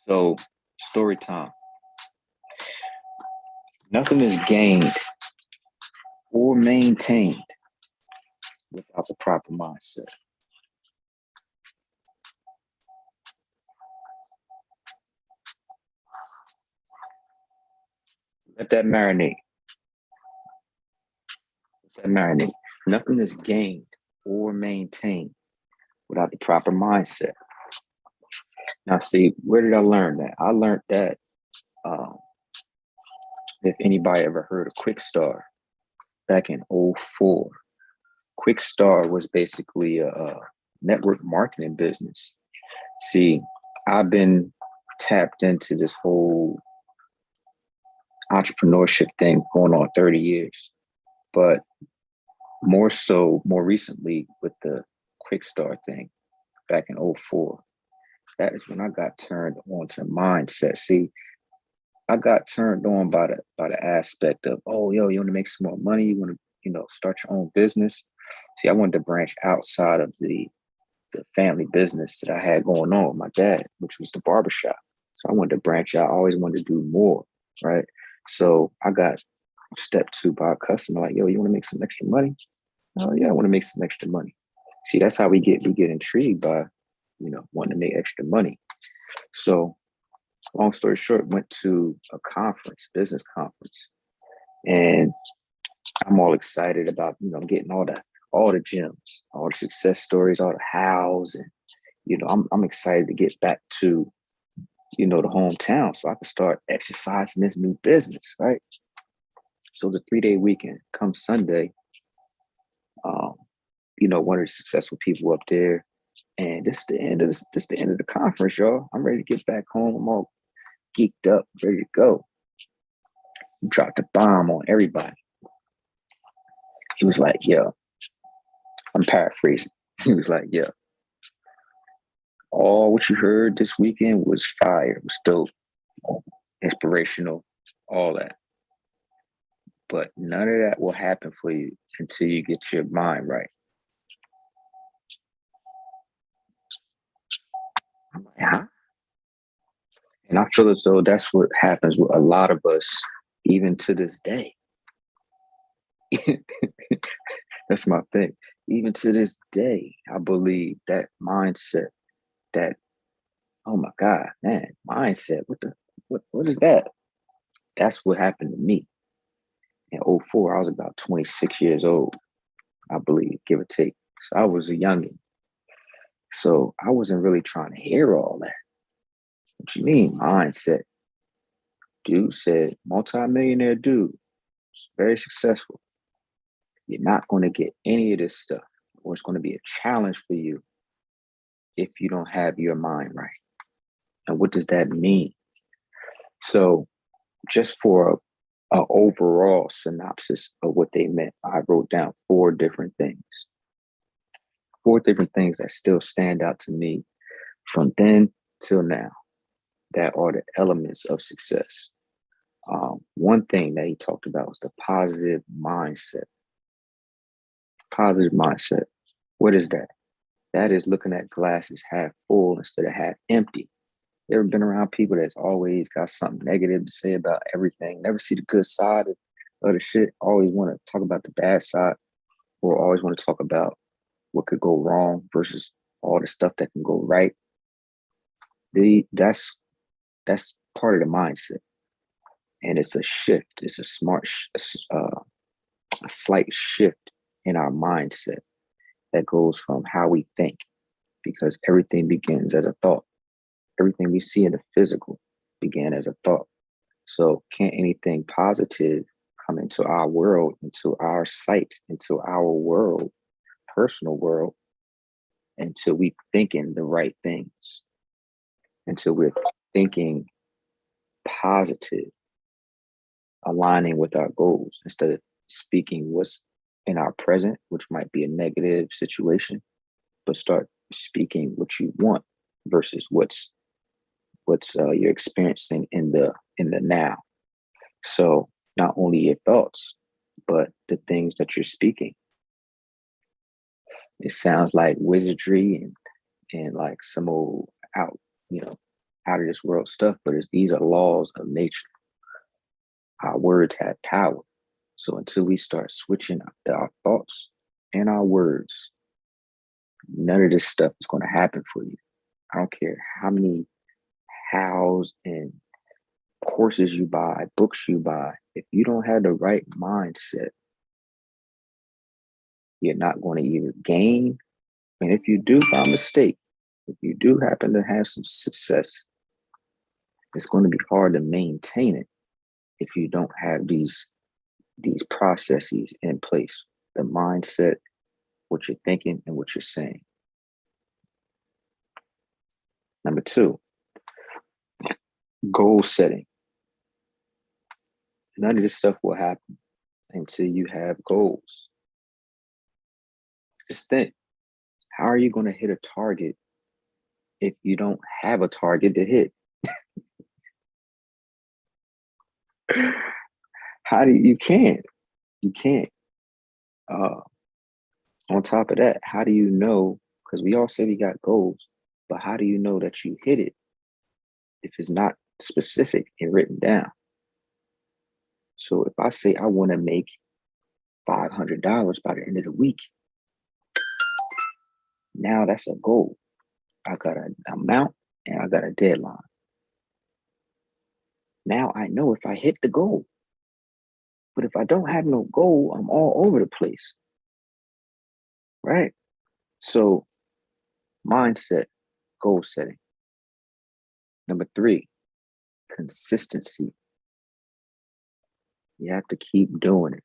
So, story time. Nothing is gained or maintained without the proper mindset. Let that marinate. Let that marinate. Nothing is gained or maintained without the proper mindset. Now, see, where did I learn that? I learned that um, if anybody ever heard of Quickstar back in '04, Quickstar was basically a network marketing business. See, I've been tapped into this whole entrepreneurship thing going on 30 years, but more recently with the Quickstar thing back in '04. That is when I got turned on to mindset. See, I got turned on by the aspect of, oh, yo, you want to make some more money, you want to, start your own business. See, I wanted to branch outside of the family business that I had going on with my dad, which was the barbershop. So I wanted to branch out. I always wanted to do more, right? So I got step two by a customer, like, yo, you want to make some extra money? Oh yeah, I want to make some extra money. See, that's how we get intrigued by, wanting to make extra money. So long story short, went to a conference, business conference, and I'm all excited about, getting all the gems, all the success stories, all the hows, and I'm excited to get back to, the hometown so I can start exercising this new business, right? So it was a 3-day weekend. Come Sunday, um, one of the successful people up there, and this the end of the conference, y'all. I'm ready to get back home. I'm all geeked up, ready to go. Dropped a bomb on everybody. He was like, yo, I'm paraphrasing. He was like, yo, all what you heard this weekend was fire. It was dope, inspirational, all that. But none of that will happen for you until you get your mind right. I'm like, huh? And I feel as though that's what happens with a lot of us, even to this day. That's my thing. Even to this day, I believe that mindset, that, oh my God, man, mindset, what is that? That's what happened to me. In '04, I was about 26 years old, I believe, give or take. So I was a youngin'. So I wasn't really trying to hear all that. What you mean, mindset? Dude said, multimillionaire dude, very successful. You're not going to get any of this stuff, or it's going to be a challenge for you if you don't have your mind right. And what does that mean? So, just for a overall synopsis of what they meant, I wrote down four different things that still stand out to me from then till now, that are the elements of success. One thing that he talked about was the positive mindset. Positive mindset. What is that? That is looking at glasses half full instead of half empty. You ever been around people that's always got something negative to say about everything? Never see the good side of the shit. Always want to talk about the bad side, or always want to talk about what could go wrong versus all the stuff that can go right. That's part of the mindset, and it's a shift. It's a a slight shift in our mindset that goes from how we think, because everything begins as a thought. Everything we see in the physical began as a thought. So can't anything positive come into our world, into our sight, into our world, personal world, until we thinking the right things, until we're thinking positive, aligning with our goals instead of speaking what's in our present, which might be a negative situation, but start speaking what you want versus what's you're experiencing in the now. So not only your thoughts, but the things that you're speaking. It sounds like wizardry and like some old out of this world stuff, but these are laws of nature. Our words have power. So until we start switching our thoughts and our words, none of this stuff is going to happen for you. I don't care how many hows and courses you buy, books you buy. If you don't have the right mindset, you're not going to either gain. And if you do by mistake, if you do happen to have some success, it's going to be hard to maintain it if you don't have these processes in place, the mindset, what you're thinking, and what you're saying. Number 2, goal setting. None of this stuff will happen until you have goals. Just think, how are you going to hit a target if you don't have a target to hit? You can't. On top of that, how do you know? Because we all say we got goals, but how do you know that you hit it if it's not specific and written down? So if I say I want to make $500 by the end of the week, now that's a goal. I got an amount and I got a deadline. Now I know if I hit the goal. But if I don't have no goal, I'm all over the place. Right? So mindset, goal setting. Number 3, consistency. You have to keep doing it.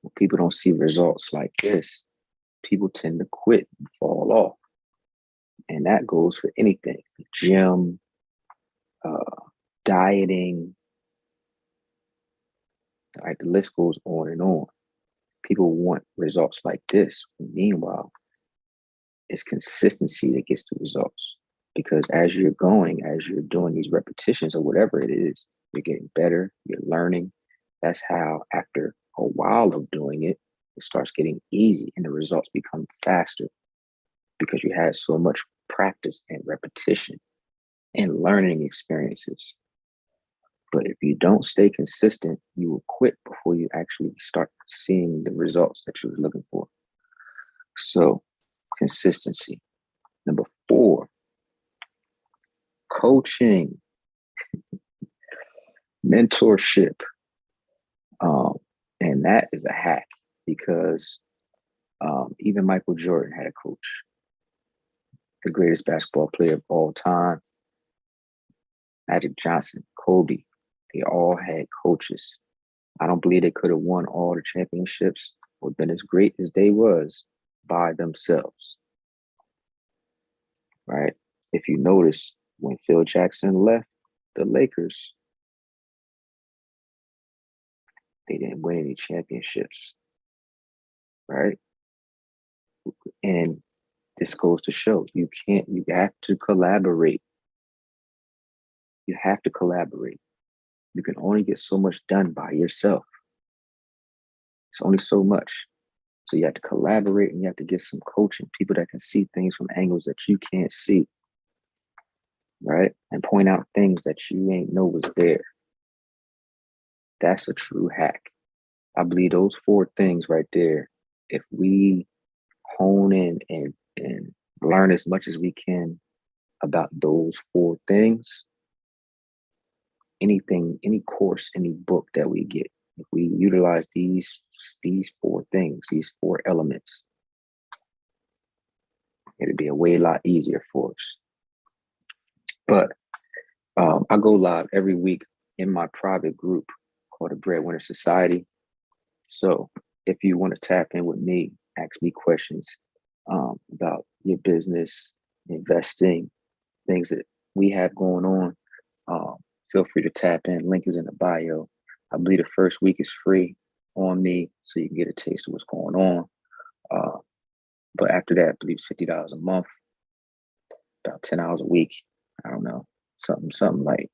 When people don't see results like this, people tend to quit and fall off. And that goes for anything, the gym, dieting, right? The list goes on and on. People want results like this. Meanwhile, it's consistency that gets the results. Because as you're doing these repetitions or whatever it is, you're getting better, you're learning. That's how, after a while of doing it, it starts getting easy and the results become faster because you had so much practice and repetition and learning experiences. But if you don't stay consistent, you will quit before you actually start seeing the results that you were looking for. So, consistency. Number 4, coaching, mentorship. And that is a hack because even Michael Jordan had a coach, the greatest basketball player of all time. Magic Johnson, Kobe, they all had coaches. I don't believe they could have won all the championships or been as great as they was by themselves. Right? If you notice, when Phil Jackson left the Lakers, they didn't win any championships. Right? And this goes to show you have to collaborate. You have to collaborate. You can only get so much done by yourself. It's only so much. So you have to collaborate and you have to get some coaching, people that can see things from angles that you can't see, right? And point out things that you ain't know was there. That's a true hack. I believe those 4 things right there, if we hone in and learn as much as we can about those 4 things, anything, any course, any book that we get, if we utilize these 4 things, these 4 elements, it'd be a way lot easier for us. But I go live every week in my private group called the Breadwinner Society. So if you want to tap in with me, ask me questions about your business, investing, things that we have going on, feel free to tap in. Link is in the bio. I believe the first week is free on me, so you can get a taste of what's going on. But after that, I believe it's $50 a month, about 10 hours a week. I don't know, something like.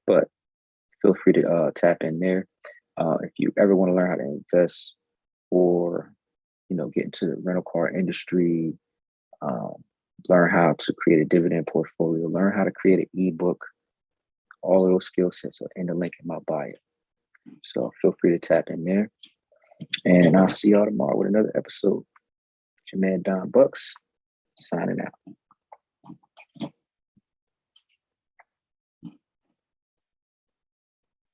But feel free to tap in there. If you ever want to learn how to invest or get into the rental car industry, learn how to create a dividend portfolio, learn how to create an ebook. All of those skill sets are in the link in my bio. So feel free to tap in there. And I'll see y'all tomorrow with another episode. It's your man Don Bucks signing out.